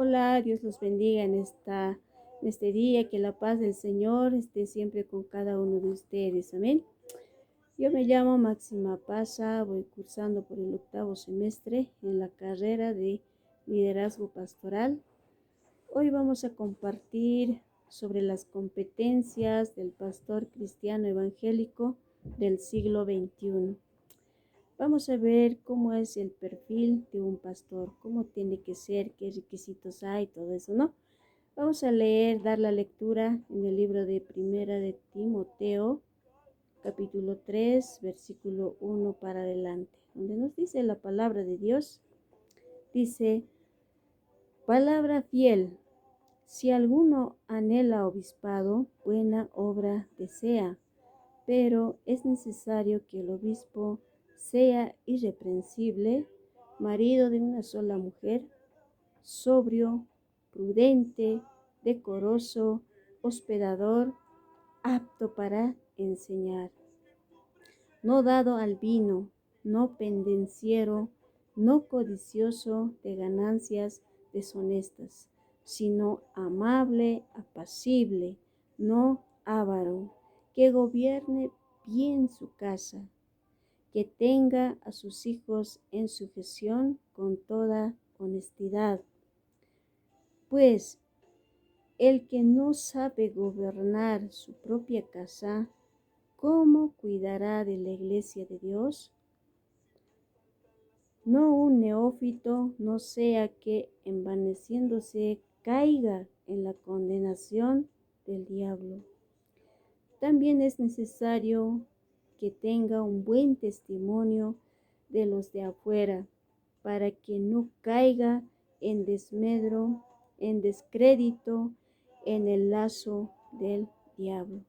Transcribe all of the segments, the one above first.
Hola, Dios los bendiga en este día, que la paz del Señor esté siempre con cada uno de ustedes. Amén. Yo me llamo Máxima Paza, voy cursando por el 8º semestre en la carrera de liderazgo pastoral. Hoy vamos a compartir sobre las competencias del pastor cristiano evangélico del siglo XXI. Vamos a ver cómo es el perfil de un pastor, cómo tiene que ser, qué requisitos hay, todo eso, ¿no? Vamos a dar la lectura en el libro de Primera de Timoteo, capítulo 3, versículo 1 para adelante, donde nos dice la palabra de Dios. Dice, palabra fiel, si alguno anhela obispado, buena obra desea, pero es necesario que el obispo sea irreprensible, marido de una sola mujer, sobrio, prudente, decoroso, hospedador, apto para enseñar, no dado al vino, no pendenciero, no codicioso de ganancias deshonestas, sino amable, apacible, no avaro, que gobierne bien su casa, que tenga a sus hijos en sujeción con toda honestidad. Pues el que no sabe gobernar su propia casa, ¿cómo cuidará de la iglesia de Dios? No un neófito, no sea que envaneciéndose caiga en la condenación del diablo. También es necesario que tenga un buen testimonio de los de afuera, para que no caiga en desmedro, en descrédito, en el lazo del diablo.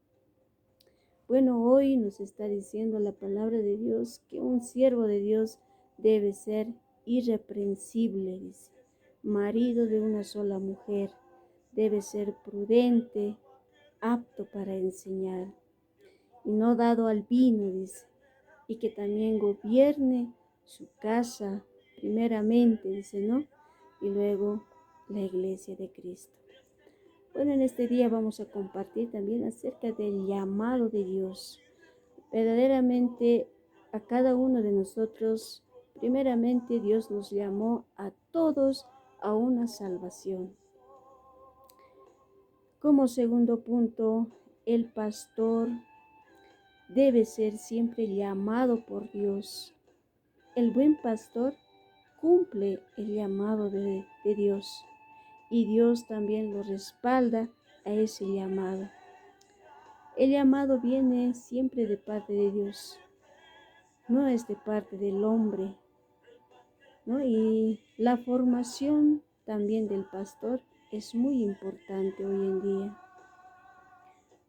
Bueno, hoy nos está diciendo la palabra de Dios que un siervo de Dios debe ser irreprensible, dice, marido de una sola mujer, debe ser prudente, apto para enseñar, y no dado al vino, dice, y que también gobierne su casa, primeramente, dice, ¿no? Y luego la iglesia de Cristo. Bueno, en este día vamos a compartir también acerca del llamado de Dios. Verdaderamente a cada uno de nosotros, primeramente Dios nos llamó a todos a una salvación. Como segundo punto, el pastor debe ser siempre llamado por Dios. El buen pastor cumple el llamado de Dios y Dios también lo respalda a ese llamado. El llamado viene siempre de parte de Dios, no es de parte del hombre, ¿no? Y la formación también del pastor es muy importante hoy en día.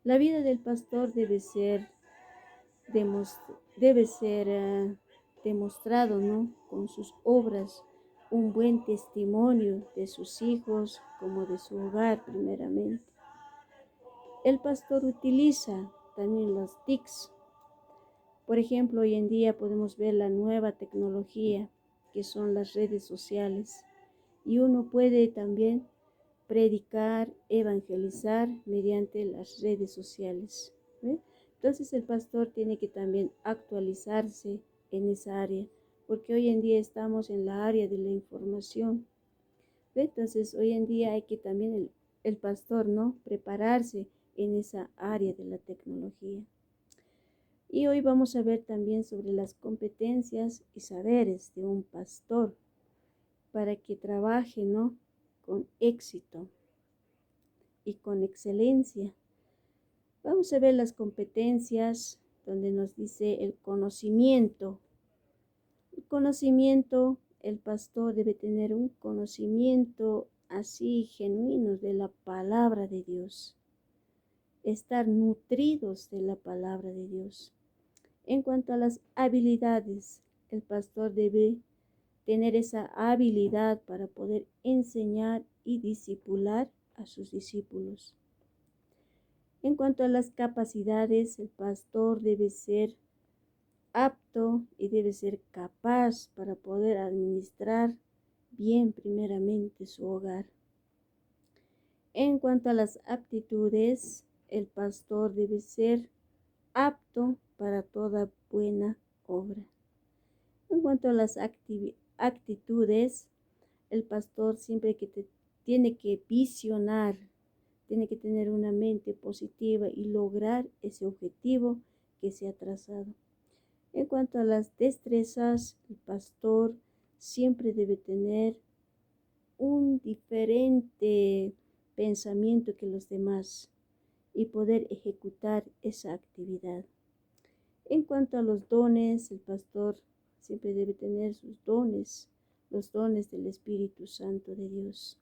La vida del pastor debe ser demostrado, ¿no? Con sus obras, un buen testimonio de sus hijos como de su hogar primeramente. El pastor utiliza también los TICs. Por ejemplo, hoy en día podemos ver la nueva tecnología que son las redes sociales y uno puede también predicar, evangelizar mediante las redes sociales, ¿ve? Entonces el pastor tiene que también actualizarse en esa área, porque hoy en día estamos en la área de la información, ¿ve? Entonces hoy en día hay que también el pastor, ¿no? Prepararse en esa área de la tecnología. Y hoy vamos a ver también sobre las competencias y saberes de un pastor para que trabaje, ¿no? Con éxito y con excelencia. Vamos a ver las competencias donde nos dice el conocimiento. El conocimiento, el pastor debe tener un conocimiento así genuino de la palabra de Dios. Estar nutridos de la palabra de Dios. En cuanto a las habilidades, el pastor debe tener esa habilidad para poder enseñar y discipular a sus discípulos. En cuanto a las capacidades, el pastor debe ser apto y debe ser capaz para poder administrar bien primeramente su hogar. En cuanto a las aptitudes, el pastor debe ser apto para toda buena obra. En cuanto a las actitudes, el pastor siempre tiene que visionar, tiene que tener una mente positiva y lograr ese objetivo que se ha trazado. En cuanto a las destrezas, el pastor siempre debe tener un diferente pensamiento que los demás y poder ejecutar esa actividad. En cuanto a los dones, el pastor siempre debe tener sus dones, los dones del Espíritu Santo de Dios,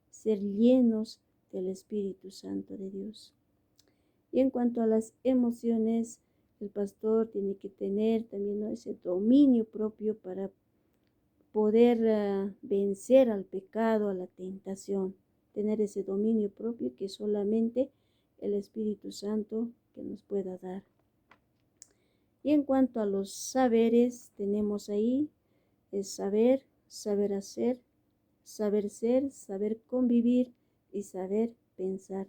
ser llenos del Espíritu Santo de Dios. Y en cuanto a las emociones, el pastor tiene que tener también, ¿no?, ese dominio propio para poder vencer al pecado, a la tentación, tener ese dominio propio que solamente el Espíritu Santo que nos pueda dar. Y en cuanto a los saberes, tenemos ahí el saber, saber hacer, saber ser, saber convivir y saber pensar.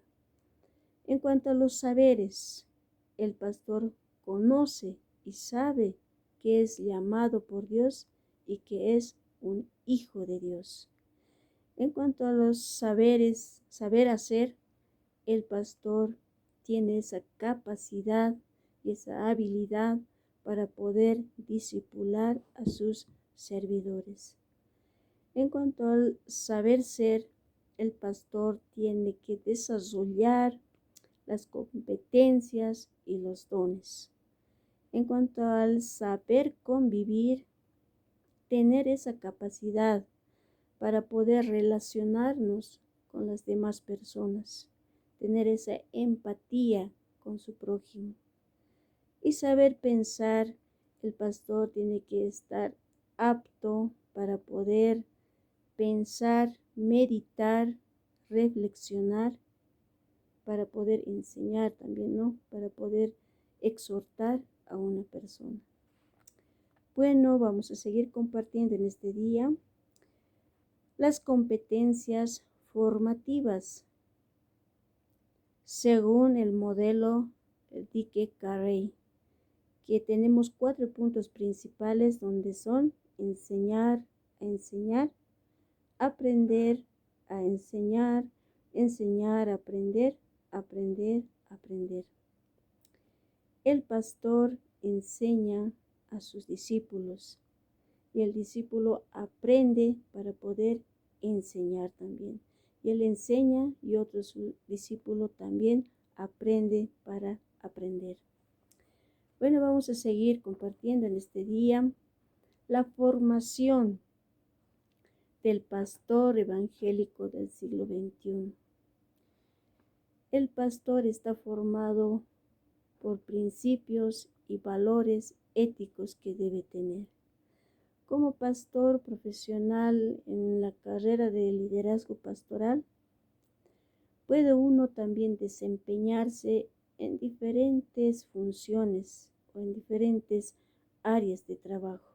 En cuanto a los saberes, el pastor conoce y sabe que es llamado por Dios y que es un hijo de Dios. En cuanto a los saberes, saber hacer, el pastor tiene esa capacidad y esa habilidad para poder discipular a sus servidores. En cuanto al saber ser, el pastor tiene que desarrollar las competencias y los dones. En cuanto al saber convivir, tener esa capacidad para poder relacionarnos con las demás personas, tener esa empatía con su prójimo. Y saber pensar, el pastor tiene que estar apto para poder pensar, meditar, reflexionar, para poder enseñar también, ¿no?, para poder exhortar a una persona. Bueno, vamos a seguir compartiendo en este día las competencias formativas según el modelo Dike Carey, que tenemos 4 puntos principales donde son enseñar a enseñar, aprender a enseñar, enseñar a aprender, aprender a aprender. El pastor enseña a sus discípulos y el discípulo aprende para poder enseñar también. Y él enseña y otro su discípulo también aprende para aprender. Bueno, vamos a seguir compartiendo en este día la formación del pastor evangélico del siglo XXI. El pastor está formado por principios y valores éticos que debe tener. Como pastor profesional en la carrera de liderazgo pastoral, puede uno también desempeñarse en diferentes funciones o en diferentes áreas de trabajo,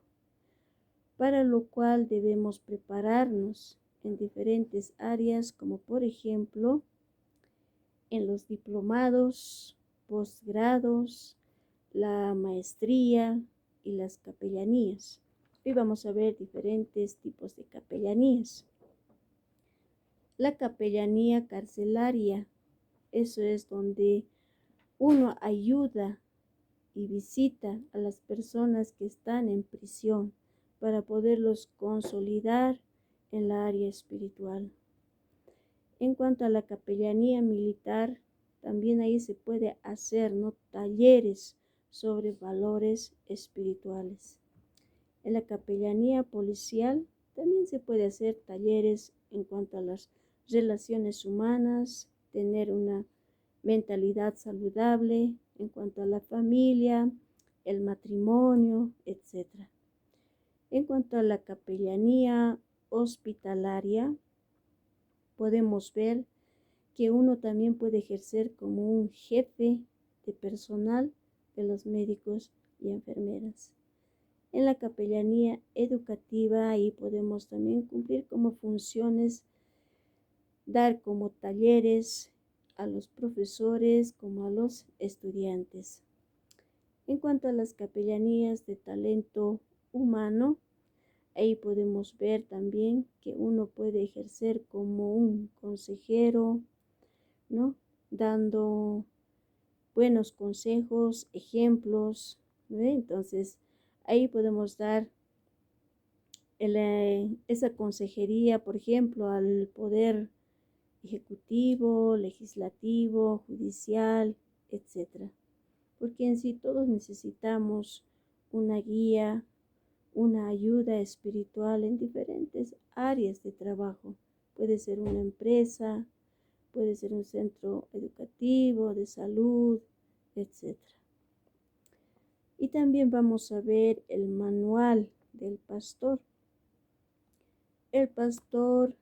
para lo cual debemos prepararnos en diferentes áreas, como por ejemplo en los diplomados, posgrados, la maestría y las capellanías. Hoy vamos a ver diferentes tipos de capellanías. La capellanía carcelaria, eso es donde uno ayuda y visita a las personas que están en prisión para poderlos consolidar en la área espiritual. En cuanto a la capellanía militar, también ahí se puede hacer, ¿no?, talleres sobre valores espirituales. En la capellanía policial también se puede hacer talleres en cuanto a las relaciones humanas, tener una mentalidad saludable en cuanto a la familia, el matrimonio, etc. En cuanto a la capellanía hospitalaria, podemos ver que uno también puede ejercer como un jefe de personal de los médicos y enfermeras. En la capellanía educativa, ahí podemos también cumplir como funciones dar como talleres a los profesores como a los estudiantes. En cuanto a las capellanías de talento humano, ahí podemos ver también que uno puede ejercer como un consejero, ¿no? Dando buenos consejos, ejemplos, ¿no? Entonces, ahí podemos dar esa consejería, por ejemplo, al poder ejecutivo, legislativo, judicial, etcétera. Porque en sí todos necesitamos una guía, una ayuda espiritual en diferentes áreas de trabajo. Puede ser una empresa, puede ser un centro educativo, de salud, etcétera. Y también vamos a ver el manual del pastor. El pastor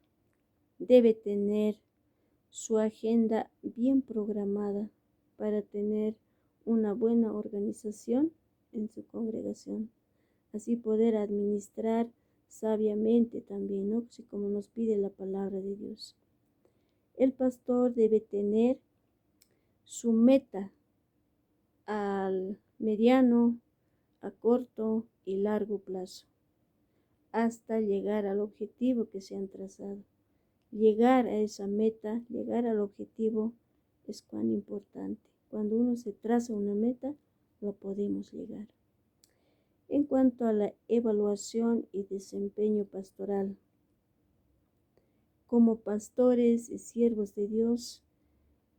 debe tener su agenda bien programada para tener una buena organización en su congregación. Así poder administrar sabiamente también, ¿no? Así como nos pide la palabra de Dios. El pastor debe tener su meta al mediano, a corto y largo plazo, hasta llegar al objetivo que se han trazado. Llegar a esa meta, llegar al objetivo es cuán importante. Cuando uno se traza una meta, lo podemos llegar. En cuanto a la evaluación y desempeño pastoral, como pastores y siervos de Dios,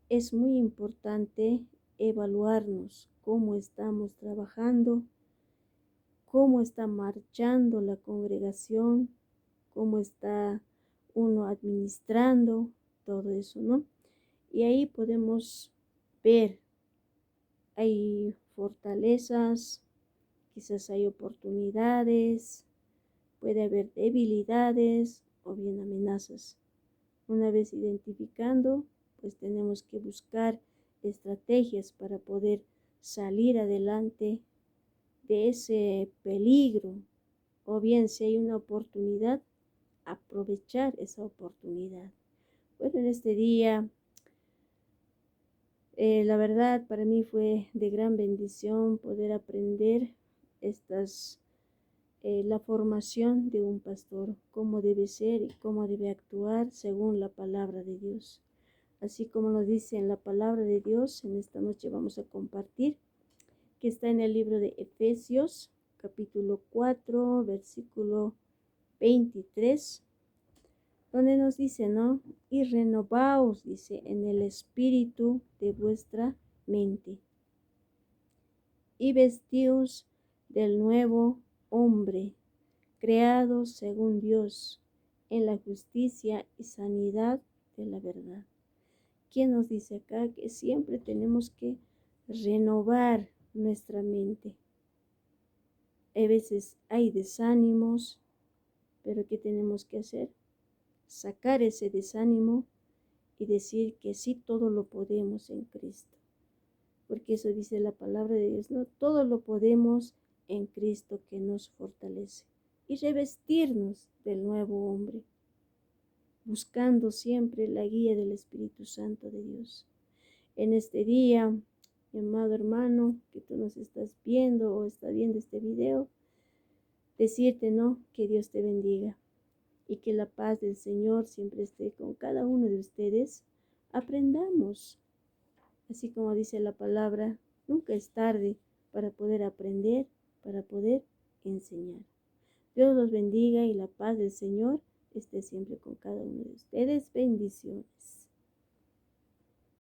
es muy importante evaluarnos cómo estamos trabajando, cómo está marchando la congregación, cómo está uno administrando todo eso, ¿no? Y ahí podemos ver, hay fortalezas, quizás hay oportunidades, puede haber debilidades o bien amenazas. Una vez identificando, pues tenemos que buscar estrategias para poder salir adelante de ese peligro, o bien si hay una oportunidad, aprovechar esa oportunidad. Bueno, en este día, la verdad para mí fue de gran bendición poder aprender la formación de un pastor, cómo debe ser y cómo debe actuar según la palabra de Dios. Así como nos dice en la palabra de Dios, en esta noche vamos a compartir, que está en el libro de Efesios, capítulo 4, versículo 23, donde nos dice, ¿no? Y renovaos, dice, en el espíritu de vuestra mente, y vestíos del nuevo hombre, creado según Dios, en la justicia y sanidad de la verdad. ¿Quién nos dice acá que siempre tenemos que renovar nuestra mente? A veces hay desánimos, pero ¿qué tenemos que hacer? Sacar ese desánimo y decir que sí, todo lo podemos en Cristo. Porque eso dice la palabra de Dios, ¿no? Todo lo podemos en Cristo que nos fortalece. Y revestirnos del nuevo hombre, buscando siempre la guía del Espíritu Santo de Dios. En este día, mi amado hermano, que tú nos estás viendo o está viendo este video, decirte, ¿no? Que Dios te bendiga y que la paz del Señor siempre esté con cada uno de ustedes. Aprendamos, así como dice la palabra, nunca es tarde para poder aprender, para poder enseñar. Dios los bendiga y la paz del Señor esté siempre con cada uno de ustedes. Bendiciones.